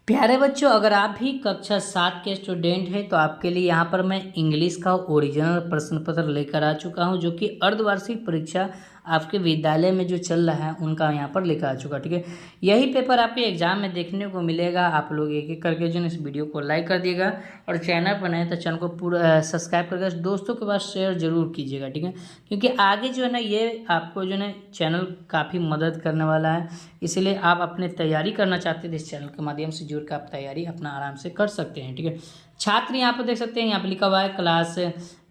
प्यारे बच्चों, अगर आप भी कक्षा 7 के स्टूडेंट हैं तो आपके लिए यहाँ पर मैं इंग्लिश का ओरिजिनल प्रश्न पत्र लेकर आ चुका हूँ, जो कि अर्धवार्षिक परीक्षा आपके विद्यालय में जो चल रहा है उनका यहाँ पर लेकर आ चुका। ठीक है, यही पेपर आपके एग्जाम में देखने को मिलेगा। आप लोग एक एक करके जो है इस वीडियो को लाइक कर दिएगा और चैनल पर नए तो चैनल को पूरा सब्सक्राइब करके दोस्तों के पास शेयर जरूर कीजिएगा। ठीक है, क्योंकि आगे जो है ना ये आपको जो है चैनल काफ़ी मदद करने वाला है, इसीलिए आप अपने तैयारी करना चाहते हैं तो इस चैनल के माध्यम से जुड़ कर आप तैयारी अपना आराम से कर सकते हैं। ठीक है, छात्र यहाँ पर देख सकते हैं, यहाँ पर लिखा हुआ है क्लास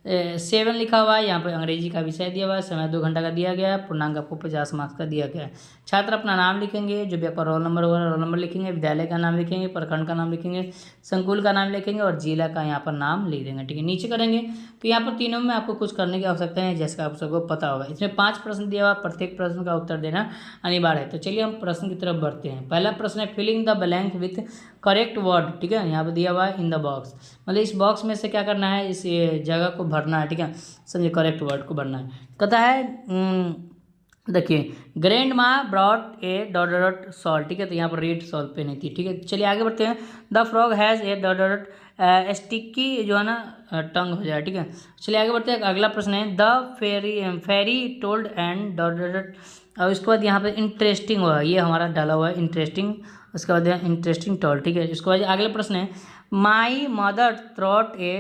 7 लिखा हुआ है। यहाँ पर अंग्रेजी का विषय दिया हुआ है, समय 2 घंटा का दिया गया है, पूर्णांक आपको 50 मार्क्स का दिया गया है। छात्र अपना नाम लिखेंगे, जो भी आपका रोल नंबर होगा रोल नंबर लिखेंगे, विद्यालय का नाम लिखेंगे, प्रखंड का नाम लिखेंगे, संकुल का नाम लिखेंगे और जिला का यहाँ पर नाम लिख देंगे। ठीक है, नीचे करेंगे तो यहाँ पर तीनों में आपको कुछ करने की आवश्यकता है, जैसा आप सबको पता होगा। इसमें 5 प्रश्न दिया हुआ, प्रत्येक प्रश्न का उत्तर देना अनिवार्य है। तो चलिए हम प्रश्न की तरफ बढ़ते हैं। पहला प्रश्न है filling the blank with correct word. ठीक है, यहाँ पर दिया हुआ है इन द बॉक्स, मतलब इस बॉक्स में से क्या करना है, इस जगह को भरना है। ठीक है, समझिए करेक्ट वर्ड को भरना है। कहता है देखिए ग्रैंड माँ brought a dot dot salt. ठीक है, तो यहाँ पर रेड सॉल्ट पे नहीं थी। ठीक है, चलिए आगे बढ़ते हैं। The frog has a dot dot sticky जो है ना टंग हो जाए। ठीक है, चलिए आगे बढ़ते हैं। अगला प्रश्न है the fairy told and dot dot, और उसके बाद यहाँ पे इंटरेस्टिंग हुआ, ये हमारा डाला हुआ है इंटरेस्टिंग, उसके बाद इंटरेस्टिंग टोल्ड। ठीक है, उसके बाद अगला प्रश्न है माई मदर थ्रॉट a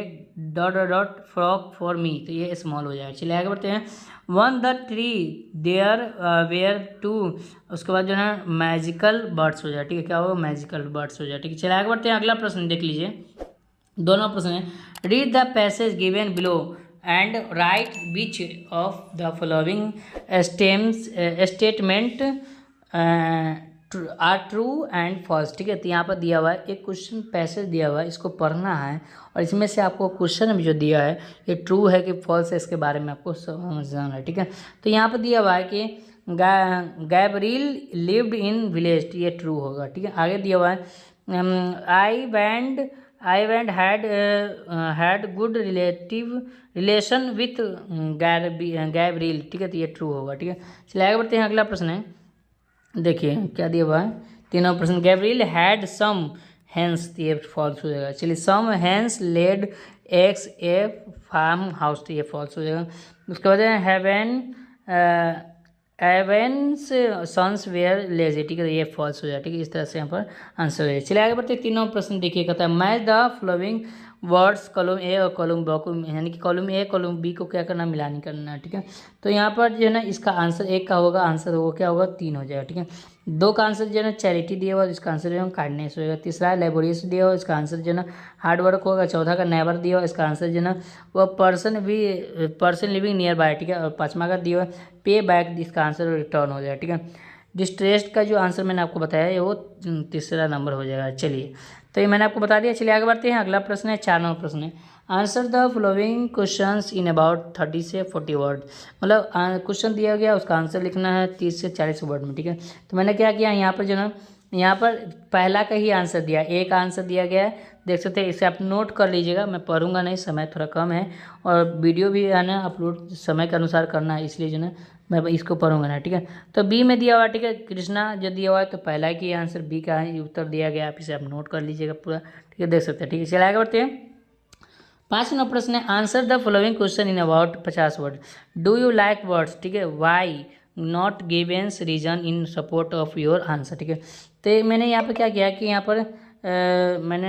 dot dot frock for me, तो ये स्मॉल हो जाएगा। चलिए आगे बढ़ते हैं। One the tree there were two, उसके बाद जो है मैजिकल बर्ड्स हो जाए। ठीक है, क्या होगा, मैजिकल बर्ड्स हो जाए। ठीक है, चलिए आगे बढ़ते हैं। अगला प्रश्न देख लीजिए, दोनों प्रश्न है read the passage given below and write which of the following statement are true and false. ठीक है, तो यहाँ पर दिया हुआ है एक क्वेश्चन पैसेज दिया हुआ है, इसको पढ़ना है और इसमें से आपको क्वेश्चन भी जो दिया है ये ट्रू है कि फॉल्स है, इसके बारे में आपको समझना है। ठीक है, तो यहाँ पर दिया हुआ है कि गैब्रियल लिव्ड इन विलेज, ये ट्रू होगा। ठीक है, आगे दिया हुआ है आई वैंड had good relation with Gabriel. ठीक है, तो ये ट्रू होगा। ठीक है, चलिए आगे बढ़ते हैं। अगला प्रश्न है, देखिए क्या दिया हुआ है, तीनों प्रश्न। गैब्रियल हैड सम हेंस, ये फॉल्स हो जाएगा। चलिए some hens laid eggs a farm house, तो ये फॉल्स हो जाएगा। उसके बाद heaven Evans sons were lazy. ठीक है, ये फॉल्स हो जाएगा। ठीक है, इस तरह से यहाँ पर आंसर हो जाएगा। चलिए आगे बढ़ते हैं। तीनों प्रश्न देखिए, कहता है match the flowing words column A और कॉलम बी को, यानी कि कॉलम ए कॉलम बी को क्या करना, मिलानी करना है। ठीक है, तो यहाँ पर जो है ना इसका आंसर एक का होगा, आंसर होगा क्या होगा, 3 हो जाएगा। ठीक है, 2 का आंसर जो है ना चैरिटी दिया हुआ, इसका आंसर जो है काइंडनेस होगा। तीसरा लेबोरियस दिया हुआ, इसका आंसर जो है ना हार्डवर्क होगा। चौथा का नेवर दिया हुआ, इसका आंसर जो है ना वो पर्सन लिविंग नियर बाय। ठीक है, और 5वां का दिया हुआ पे बैक, इसका आंसर रिटर्न हो जाएगा। ठीक है, डिस्ट्रेस्ड का जो आंसर मैंने आपको बताया है वो तीसरा नंबर हो जाएगा। चलिए, तो ये मैंने आपको बता दिया। चलिए आगे बढ़ते हैं। अगला प्रश्न है 4 नंबर प्रश्न है answer the following questions in about 30 से 40 वर्ड, मतलब क्वेश्चन दिया गया उसका आंसर लिखना है 30 से 40 वर्ड में। ठीक है, तो मैंने क्या किया, यहाँ पर जो ना यहाँ पर पहला का ही आंसर दिया, एक आंसर दिया गया है, देख सकते हैं। इसे आप नोट कर लीजिएगा, मैं पढ़ूंगा नहीं, समय थोड़ा कम है और वीडियो भी है ना अपलोड समय के अनुसार करना है, इसलिए जो ना मैं इसको पढ़ूंगा ना। ठीक है, तो बी में दिया हुआ, ठीक है, कृष्णा जो दिया हुआ है, तो पहला की आंसर बी का ही उत्तर दिया गया, आप इसे आप नोट कर लीजिएगा पूरा। ठीक है, देख सकते हैं। ठीक है, चलिए आगे बढ़ते हैं। 5 नंबर प्रश्न है answer the following question in about 50 word. Do you like words. ठीक है, why not gives reason in support of your answer. ठीक है, तो मैंने यहाँ पर क्या किया कि यहाँ पर मैंने